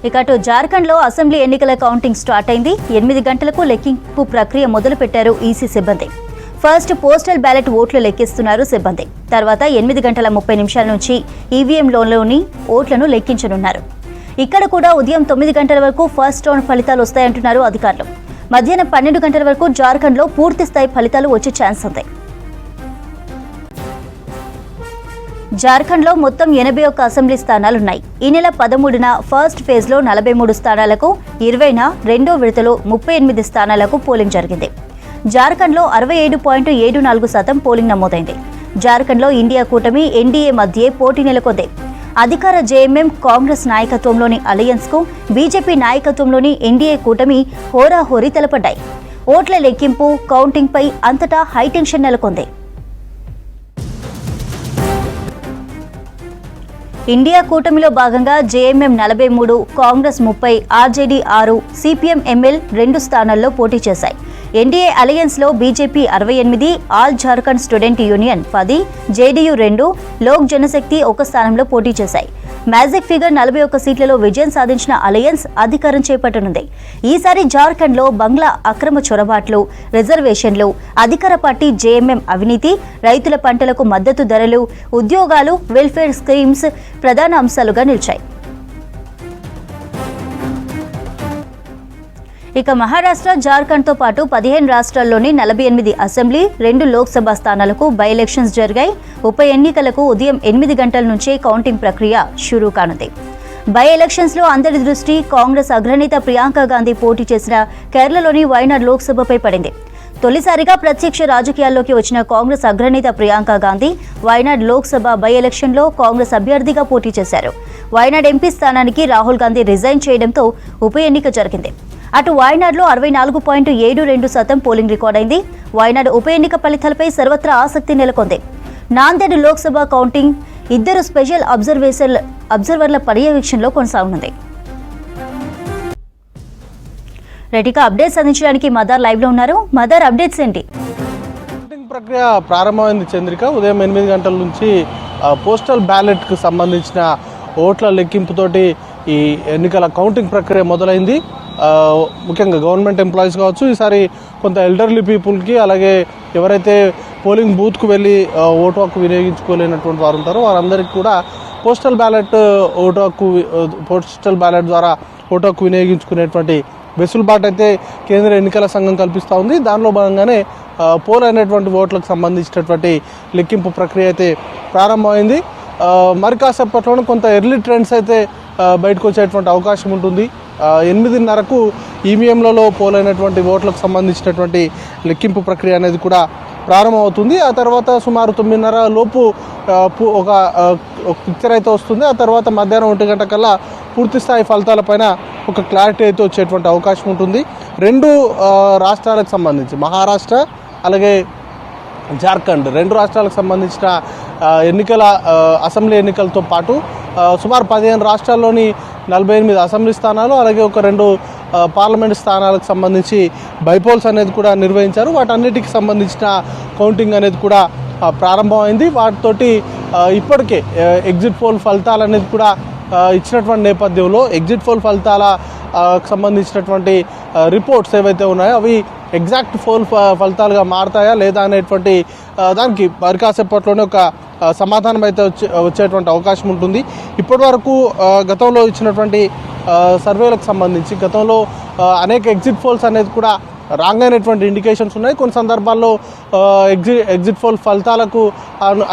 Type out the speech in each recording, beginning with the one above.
ఇక అటు జార్ఖండ్లో అసెంబ్లీ ఎన్నికల కౌంటింగ్ స్టార్ట్ అయింది. 8 గంటలకు లెక్కింపు ప్రక్రియ మొదలుపెట్టారు ఈసీ సిబ్బంది. ఫస్ట్ పోస్టల్ బ్యాలెట్ ఓట్లు లెక్కిస్తున్నారు సిబ్బంది. తర్వాత 8:30 నుంచి ఈవీఎంలోని ఓట్లను లెక్కించనున్నారు. ఇక్కడ కూడా ఉదయం 9 గంటల వరకు ఫస్ట్ రౌండ్ ఫలితాలు వస్తాయంటున్నారు అధికారులు. మధ్యాహ్నం 12 గంటల వరకు జార్ఖండ్లో పూర్తి స్థాయి ఫలితాలు వచ్చే ఛాన్స్ ఉంది. జార్ఖండ్లో మొత్తం 81 అసెంబ్లీ స్థానాలున్నాయి. ఈ నెల 13న ఫస్ట్ ఫేజ్లో 43 స్థానాలకు, 20న రెండో విడతలో 38 స్థానాలకు పోలింగ్ జరిగింది. జార్ఖండ్లో 67.74% పోలింగ్ నమోదైంది. జార్ఖండ్లో ఇండియా కూటమి ఎన్డీఏ మధ్య పోటీ నెలకొంది. అధికార జేఎంఎం కాంగ్రెస్ నాయకత్వంలోని అలయన్స్కు బీజేపీ నాయకత్వంలోని ఎన్డీఏ కూటమి హోరాహోరీ తలపడ్డాయి. ఓట్ల లెక్కింపు, కౌంటింగ్పై అంతటా హైటెన్షన్ నెలకొంది. ఇండియా కూటమిలో భాగంగా JMM 43, Congress 30, RJD 6, CPM ML 2 స్థానాల్లో పోటీ చేశాయి. ఎన్డీఏ అలయన్స్లో BJP 68, all Jharkhand student union 10, JDU 2, Lok Janshakti 1 స్థానంలో పోటీ చేశాయి. మ్యాజిక్ ఫిగర్ 41 సీట్లలో విజయం సాధించిన అలయన్స్ అధికారం చేపట్టనుంది. ఈసారి జార్ఖండ్లో బంగ్లా అక్రమ చొరబాట్లు, రిజర్వేషన్లు, అధికార పార్టీ జేఎంఎం అవినీతి, రైతుల పంటలకు మద్దతు ధరలు, ఉద్యోగాలు, వెల్ఫేర్ స్కీమ్స్ ప్రధాన అంశాలుగా నిలిచాయి. ఇక మహారాష్ట్ర, జార్ఖండ్తో పాటు 15 రాష్ట్రాల్లోని 48 అసెంబ్లీ, 2 లోక్సభ స్థానాలకు బై ఎలక్షన్స్ జరిగాయి. ఉప ఎన్నికలకు ఉదయం 8 గంటల నుంచే కౌంటింగ్ ప్రక్రియ షురూ కానుంది. బై ఎలక్షన్స్లో అందరి దృష్టి కాంగ్రెస్ అగ్రనేత ప్రియాంక గాంధీ పోటీ చేసిన కేరళలోని వయనాడ్ లోక్సభపై పడింది. తొలిసారిగా ప్రత్యక్ష రాజకీయాల్లోకి వచ్చిన కాంగ్రెస్ అగ్రనేత ప్రియాంక గాంధీ వయనాడ్ లోక్సభ బై ఎలక్షన్లో కాంగ్రెస్ అభ్యర్థిగా పోటీ చేశారు. వయనాడ్ ఎంపీ స్థానానికి రాహుల్ గాంధీ రిజైన్ చేయడంతో ఉప ఎన్నిక జరిగింది. అటు వయనాడ్లో 64.72% పోలింగ్ రికార్డైంది. వయనాడ్ ఉప ఎన్నిక ఫలితాలపై సర్వత్రా ఆసక్తి నెలకొంది. నాందేడ్ లోక్సభ కౌంటింగ్ 2 స్పెషల్ అబ్జర్వర్ల పర్యవేక్షణలో కొనసాగనుంది. రెడీగా అప్డేట్స్ అందించడానికి మదర్ లైవ్ లో ఉన్నారు. మదర్, అప్డేట్స్ ఏంటి? కౌంటింగ్ ప్రక్రియ ప్రారంభమైంది చంద్రిక. ఉదయం 8 గంటల నుంచి పోస్టల్ బ్యాలెట్ కు సంబంధించిన ఓట్ల లెక్కింపుతోటి ఈ ఎన్నికల కౌంటింగ్ ప్రక్రియ మొదలైంది. ముఖ్యంగా గవర్నమెంట్ ఎంప్లాయీస్ కావచ్చు, ఈసారి కొంత ఎల్డర్లీ పీపుల్కి, అలాగే ఎవరైతే పోలింగ్ బూత్కు వెళ్ళి ఓటు హక్కు వినియోగించుకోలేనటువంటి వారు ఉంటారో వారందరికీ కూడా పోస్టల్ బ్యాలెట్ ద్వారా ఓటు హక్కు వినియోగించుకునేటువంటి వెసులుబాటు అయితే కేంద్ర ఎన్నికల సంఘం కల్పిస్తూ ఉంది. దానిలో భాగంగానే పోల్ అయినటువంటి ఓట్లకు సంబంధించినటువంటి లెక్కింపు ప్రక్రియ అయితే ప్రారంభమైంది. మరి కాసేపట్లోనే కొంత ఎర్లీ ట్రెండ్స్ అయితే బయటకు వచ్చేటువంటి అవకాశం ఉంటుంది. 8:30కు ఈవీఎంలలో పోలైనటువంటి ఓట్లకు సంబంధించినటువంటి లెక్కింపు ప్రక్రియ అనేది కూడా ప్రారంభమవుతుంది. ఆ తర్వాత సుమారు 9:30 లోపు ఒక పిక్చర్ అయితే వస్తుంది. ఆ తర్వాత మధ్యాహ్నం 1 గంట కల్లా పూర్తి స్థాయి ఫలితాలపైన ఒక క్లారిటీ అయితే వచ్చేటువంటి అవకాశం ఉంటుంది. 2 రాష్ట్రాలకు సంబంధించి మహారాష్ట్ర అలాగే జార్ఖండ్ 2 రాష్ట్రాలకు సంబంధించిన అసెంబ్లీ ఎన్నికలతో పాటు సుమారు 15 రాష్ట్రాల్లోని 48 అసెంబ్లీ స్థానాలు, అలాగే ఒక 2 పార్లమెంట్ స్థానాలకు సంబంధించి బైపోల్స్ అనేది కూడా నిర్వహించారు. వాటన్నిటికి సంబంధించిన కౌంటింగ్ అనేది కూడా ప్రారంభమైంది. వాటితోటి ఇప్పటికే ఎగ్జిట్ పోల్ ఫలితాలు అనేది కూడా ఇచ్చినటువంటి నేపథ్యంలో ఎగ్జిట్ పోల్ సంబంధించినటువంటి రిపోర్ట్స్ ఏవైతే ఉన్నాయో అవి ఎగ్జాక్ట్ ఫలితాలుగా మారతాయా లేదా అనేటువంటి దానికి మరి కాసేపట్లోనే ఒక సమాధానం అయితే వచ్చేటువంటి అవకాశం ఉంటుంది. ఇప్పటి వరకు గతంలో ఇచ్చినటువంటి సర్వేలకు సంబంధించి గతంలో అనేక ఎగ్జిట్ పోల్స్ అనేది కూడా రాంగ్ అయినటువంటి ఇండికేషన్స్ ఉన్నాయి. కొన్ని సందర్భాల్లో ఎగ్జిట్ పోల్ ఫలితాలకు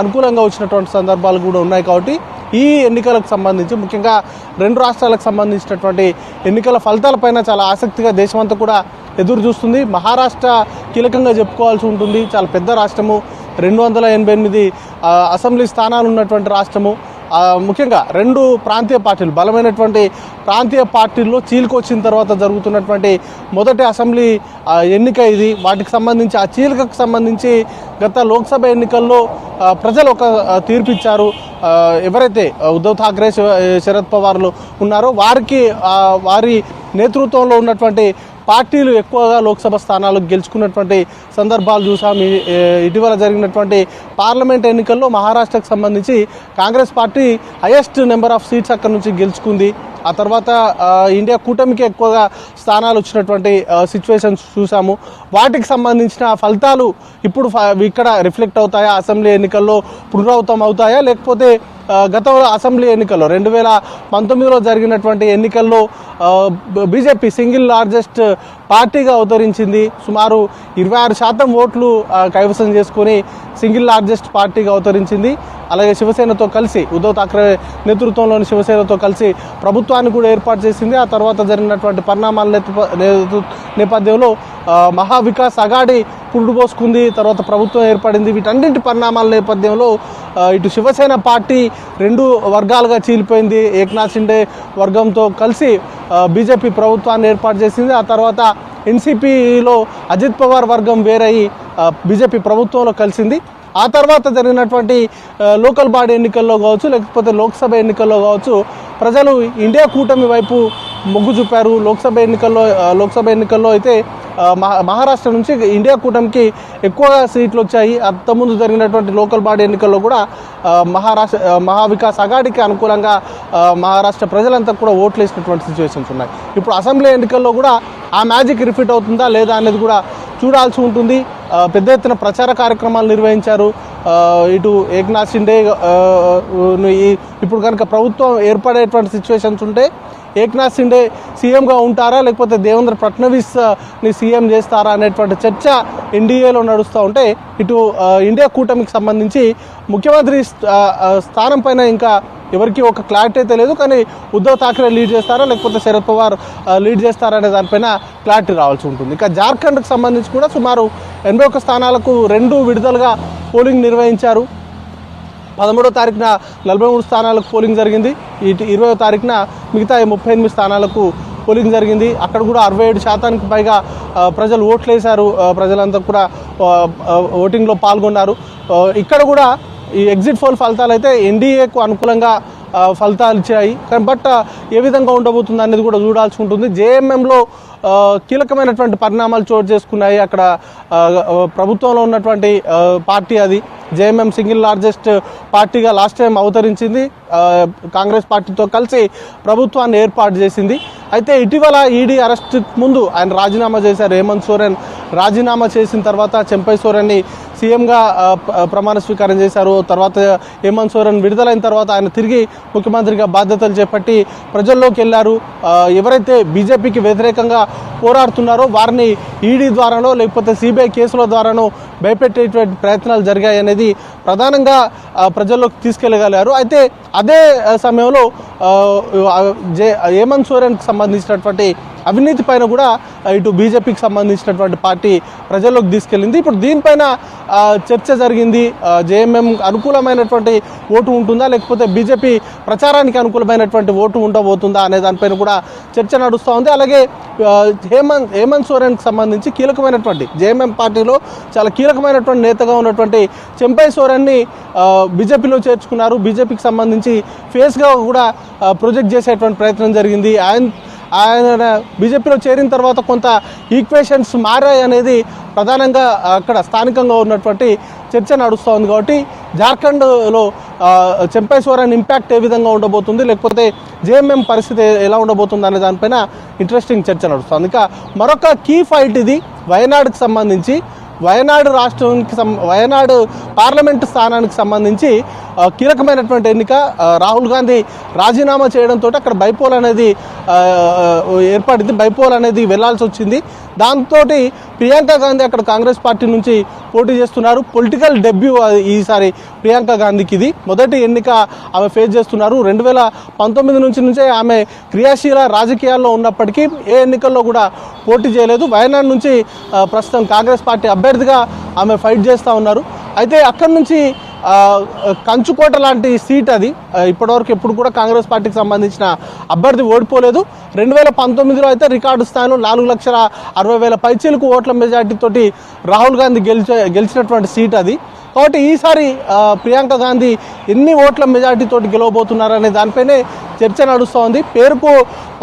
అనుకూలంగా వచ్చినటువంటి సందర్భాలు కూడా ఉన్నాయి. కాబట్టి ఈ ఎన్నికలకు సంబంధించి ముఖ్యంగా 2 రాష్ట్రాలకు సంబంధించినటువంటి ఎన్నికల ఫలితాలపైన చాలా ఆసక్తిగా దేశమంతా కూడా ఎదురు చూస్తుంది. మహారాష్ట్ర కీలకంగా చెప్పుకోవాల్సి ఉంటుంది. చాలా పెద్ద రాష్ట్రము, 288 అసెంబ్లీ స్థానాలు ఉన్నటువంటి రాష్ట్రము. ముఖ్యంగా 2 ప్రాంతీయ పార్టీలు, బలమైనటువంటి ప్రాంతీయ పార్టీల్లో చీలికొచ్చిన తర్వాత జరుగుతున్నటువంటి మొదటి అసెంబ్లీ ఎన్నిక ఇది. వాటికి సంబంధించి ఆ చీలికకు సంబంధించి గత లోక్సభ ఎన్నికల్లో ప్రజలు ఒక తీర్పు ఇచ్చారు. ఎవరైతే ఉద్ధవ్ ఠాక్రే, శరద్ పవార్లు ఉన్నారో వారి నేతృత్వంలో ఉన్నటువంటి పార్టీలు ఎక్కువగా లోక్సభ స్థానాలకు గెలుచుకున్నటువంటి సందర్భాలు చూసాం. ఇటీవల జరిగినటువంటి పార్లమెంట్ ఎన్నికల్లో మహారాష్ట్రకు సంబంధించి Congress party highest number of seats అక్కడి నుంచి గెలుచుకుంది. ఆ తర్వాత ఇండియా కూటమికి ఎక్కువగా స్థానాలు వచ్చినటువంటి సిచ్యువేషన్స్ చూసాము. వాటికి సంబంధించిన ఫలితాలు ఇప్పుడు ఇక్కడ రిఫ్లెక్ట్ అవుతాయా, అసెంబ్లీ ఎన్నికల్లో పునరావృతం అవుతాయా, లేకపోతే గత అసెంబ్లీ ఎన్నికల్లో 2019లో జరిగినటువంటి ఎన్నికల్లో బీజేపీ సింగిల్ లార్జెస్ట్ పార్టీగా అవతరించింది. సుమారు 26% ఓట్లు కైవసం చేసుకొని సింగిల్ లార్జెస్ట్ పార్టీగా అవతరించింది. అలాగే శివసేనతో కలిసి ఉద్ధవ్ ఠాక్రే నేతృత్వంలోని శివసేనతో కలిసి ప్రభుత్వాన్ని కూడా ఏర్పాటు చేసింది. ఆ తర్వాత జరిగినటువంటి పరిణామాల నేపథ్యంలో మహావికాస్ అఘాడీ పురుడు పోసుకుంది. తర్వాత ప్రభుత్వం ఏర్పడింది. వీటన్నింటి పరిణామాల నేపథ్యంలో ఇటు శివసేన పార్టీ 2 వర్గాలుగా చీలిపోయింది. ఏక్నాథ్ షిండే వర్గంతో కలిసి బీజేపీ ప్రభుత్వాన్ని ఏర్పాటు చేసింది. ఆ తర్వాత ఎన్సీపీలో అజిత్ పవార్ వర్గం వేరయ్యి బీజేపీ ప్రభుత్వంలో కలిసింది. ఆ తర్వాత జరిగినటువంటి లోకల్ బాడీ ఎన్నికల్లో కావచ్చు, లేకపోతే లోక్సభ ఎన్నికల్లో కావచ్చు, ప్రజలు ఇండియా కూటమి వైపు మొగ్గు చూపారు. లోక్సభ ఎన్నికల్లో అయితే మహారాష్ట్ర నుంచి ఇండియా కూటమికి ఎక్కువగా సీట్లు వచ్చాయి. అంతకుముందు జరిగినటువంటి లోకల్ బాడీ ఎన్నికల్లో కూడా మహావికాస్ అఘాడీకి అనుకూలంగా మహారాష్ట్ర ప్రజలంతా కూడా ఓట్లు వేసినటువంటి సిచ్యువేషన్స్ ఉన్నాయి. ఇప్పుడు అసెంబ్లీ ఎన్నికల్లో కూడా ఆ మ్యాజిక్ రిపీట్ అవుతుందా లేదా అనేది కూడా చూడాల్సి ఉంటుంది. పెద్ద ఎత్తున ప్రచార కార్యక్రమాలు నిర్వహించారు. ఇటు ఏక్నాథ్ షిండే ఇప్పుడు కనుక ప్రభుత్వం ఏర్పడేటువంటి సిచ్యువేషన్స్ ఉంటే ఏక్నాథ్ షిండే సీఎంగా ఉంటారా, లేకపోతే దేవేంద్ర ఫడ్నవీస్ని సీఎం చేస్తారా అనేటువంటి చర్చ ఎన్డీఏలో నడుస్తూ ఉంటే, ఇటు ఇండియా కూటమికి సంబంధించి ముఖ్యమంత్రి స్థానం పైన ఇంకా ఎవరికి ఒక క్లారిటీ అయితే లేదు. కానీ ఉద్ధవ్ ఠాక్రే లీడ్ చేస్తారా, లేకపోతే శరద్ పవార్ లీడ్ చేస్తారా అనే దానిపైన క్లారిటీ రావాల్సి ఉంటుంది. ఇక జార్ఖండ్కి సంబంధించి కూడా సుమారు 81 స్థానాలకు 2 విడతలుగా పోలింగ్ నిర్వహించారు. 13వ తారీఖున 43 స్థానాలకు పోలింగ్ జరిగింది. 20వ తారీఖున మిగతా 38 స్థానాలకు పోలింగ్ జరిగింది. అక్కడ కూడా 67% పైగా ప్రజలు ఓట్లు వేశారు. ప్రజలంతా కూడా ఓటింగ్లో పాల్గొన్నారు. ఇక్కడ కూడా ఈ ఎగ్జిట్ పోల్ ఫలితాలు అయితే ఎన్డీఏకు అనుకూలంగా ఫలితాలు ఇచ్చాయి. బట్ ఏ విధంగా ఉండబోతుంది అనేది కూడా చూడాల్సి ఉంటుంది. జేఎంఎంలో కీలకమైనటువంటి పరిణామాలు చోటు చేసుకున్నాయి. అక్కడ ప్రభుత్వంలో ఉన్నటువంటి పార్టీ అది జేఎంఎం సింగిల్ లార్జెస్ట్ పార్టీగా లాస్ట్ టైం అవతరించింది. కాంగ్రెస్ పార్టీతో కలిసి ప్రభుత్వాన్ని ఏర్పాటు చేసింది. అయితే ఇటీవల ఈడీ అరెస్ట్ ముందు ఆయన రాజీనామా చేశారు. హేమంత్ సోరెన్ రాజీనామా చేసిన తర్వాత చెంపై సోరెన్ని సీఎంగా ప్రమాణ స్వీకారం చేశారు. తర్వాత హేమంత్ సోరెన్ విడుదలైన తర్వాత ఆయన తిరిగి ముఖ్యమంత్రిగా బాధ్యతలు చేపట్టి ప్రజల్లోకి వెళ్ళారు. ఎవరైతే బీజేపీకి వ్యతిరేకంగా పోరాడుతున్నారో వారిని ఈడీ ద్వారానో లేకపోతే సిబిఐ కేసుల ద్వారానో భయపెట్టేటువంటి ప్రయత్నాలు జరిగాయి అనేది ప్రధానంగా ప్రజల్లోకి తీసుకెళ్ళగలిగారు. అయితే అదే సమయంలో హేమంత్ సోరెన్కి సంబంధించినటువంటి అవినీతి పైన కూడా ఇటు బీజేపీకి సంబంధించినటువంటి పార్టీ ప్రజల్లోకి తీసుకెళ్ళింది. ఇప్పుడు దీనిపైన చర్చ జరిగింది. జేఎంఎం అనుకూలమైనటువంటి ఓటు ఉంటుందా, లేకపోతే బీజేపీ ప్రచారానికి అనుకూలమైనటువంటి ఓటు ఉండబోతుందా అనే దానిపైన కూడా చర్చ నడుస్తూ ఉంది. అలాగే హేమంత్ సోరెన్కి సంబంధించి కీలకమైనటువంటి జేఎంఎం పార్టీలో చాలా కీలకమైనటువంటి నేతగా ఉన్నటువంటి చెంపై సోరెన్ని బీజేపీలో చేర్చుకున్నారు. బీజేపీకి సంబంధించి ఫేస్గా కూడా ప్రొజెక్ట్ చేసేటువంటి ప్రయత్నం జరిగింది. ఆయన బీజేపీలో చేరిన తర్వాత కొంత ఈక్వేషన్స్ మారాయి అనేది ప్రధానంగా అక్కడ స్థానికంగా ఉన్నటువంటి చర్చ నడుస్తూ ఉంది. కాబట్టి జార్ఖండ్లో చెంపై సోరెన్ ఇంపాక్ట్ ఏ విధంగా ఉండబోతుంది, లేకపోతే జేఎంఎం పరిస్థితి ఎలా ఉండబోతుంది అనే దానిపైన ఇంట్రెస్టింగ్ చర్చ నడుస్తుంది. ఇంకా మరొక కీ ఫైట్ ఇది వయనాడుకి సంబంధించి. వయనాడు పార్లమెంటు స్థానానికి సంబంధించి కీలకమైనటువంటి ఎన్నిక. రాహుల్ గాంధీ రాజీనామా చేయడంతో అక్కడ బైపోల్ అనేది ఏర్పడింది. బైపోల్ అనేది వెళ్లాల్సి వచ్చింది. దాంతో ప్రియాంక గాంధీ అక్కడ కాంగ్రెస్ పార్టీ నుంచి పోటీ చేస్తున్నారు. పొలిటికల్ డెబ్యూ ఈసారి ప్రియాంక గాంధీకి ఇది మొదటి ఎన్నిక ఆమె ఫేస్ చేస్తున్నారు. 2019 నుంచే ఆమె క్రియాశీల రాజకీయాల్లో ఉన్నప్పటికీ ఏ ఎన్నికల్లో కూడా పోటీ చేయలేదు. వయనాడ్ నుంచి ప్రస్తుతం కాంగ్రెస్ పార్టీ అభ్యర్థిగా ఆమె ఫైట్ చేస్తూ ఉన్నారు. అయితే అక్కడి నుంచి కంచుకోట లాంటి సీట్ అది. ఇప్పటివరకు ఎప్పుడు కూడా కాంగ్రెస్ పార్టీకి సంబంధించిన అభ్యర్థి ఓడిపోలేదు. 2019లో అయితే రికార్డు స్థాయిలో 4,60,60,000 పైచీలకు ఓట్ల మెజార్టీతోటి రాహుల్ గాంధీ గెలిచినటువంటి సీట్ అది. కాబట్టి ఈసారి ప్రియాంక గాంధీ ఎన్ని ఓట్ల మెజార్టీతోటి గెలవబోతున్నారనే దానిపైనే చర్చ నడుస్తోంది. పేరుకు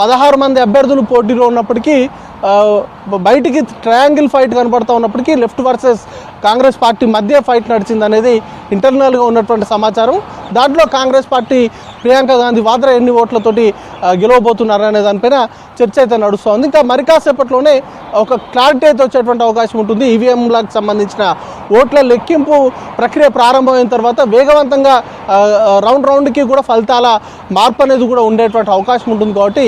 16 మంది అభ్యర్థులు పోటీలో ఉన్నప్పటికీ బయటికి ట్రయాంగిల్ ఫైట్ కనబడుతూ ఉన్నప్పటికీ లెఫ్ట్ వర్సెస్ కాంగ్రెస్ పార్టీ మధ్య ఫైట్ నడిచింది అనేది ఇంటర్నల్గా ఉన్నటువంటి సమాచారం. దాంట్లో కాంగ్రెస్ పార్టీ ప్రియాంక గాంధీ వాద్రా ఎన్ని ఓట్లతోటి గెలవబోతున్నారు అనే దానిపైన చర్చ అయితే నడుస్తోంది. ఇంకా మరి కాసేపట్లోనే ఒక క్లారిటీ అయితే వచ్చేటువంటి అవకాశం ఉంటుంది. ఈవీఎంలకు సంబంధించిన ఓట్ల లెక్కింపు ప్రక్రియ ప్రారంభమైన తర్వాత వేగవంతంగా రౌండ్కి కూడా ఫలితాల మార్పు అనేది కూడా ఉండేటువంటి అవకాశం ఉంటుంది. కాబట్టి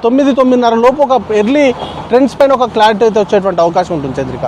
9-9:30 లోపు ఒక ఎర్లీ ట్రెండ్స్ పైన ఒక క్లారిటీ అయితే వచ్చేటువంటి అవకాశం ఉంటుంది. చంద్రిక.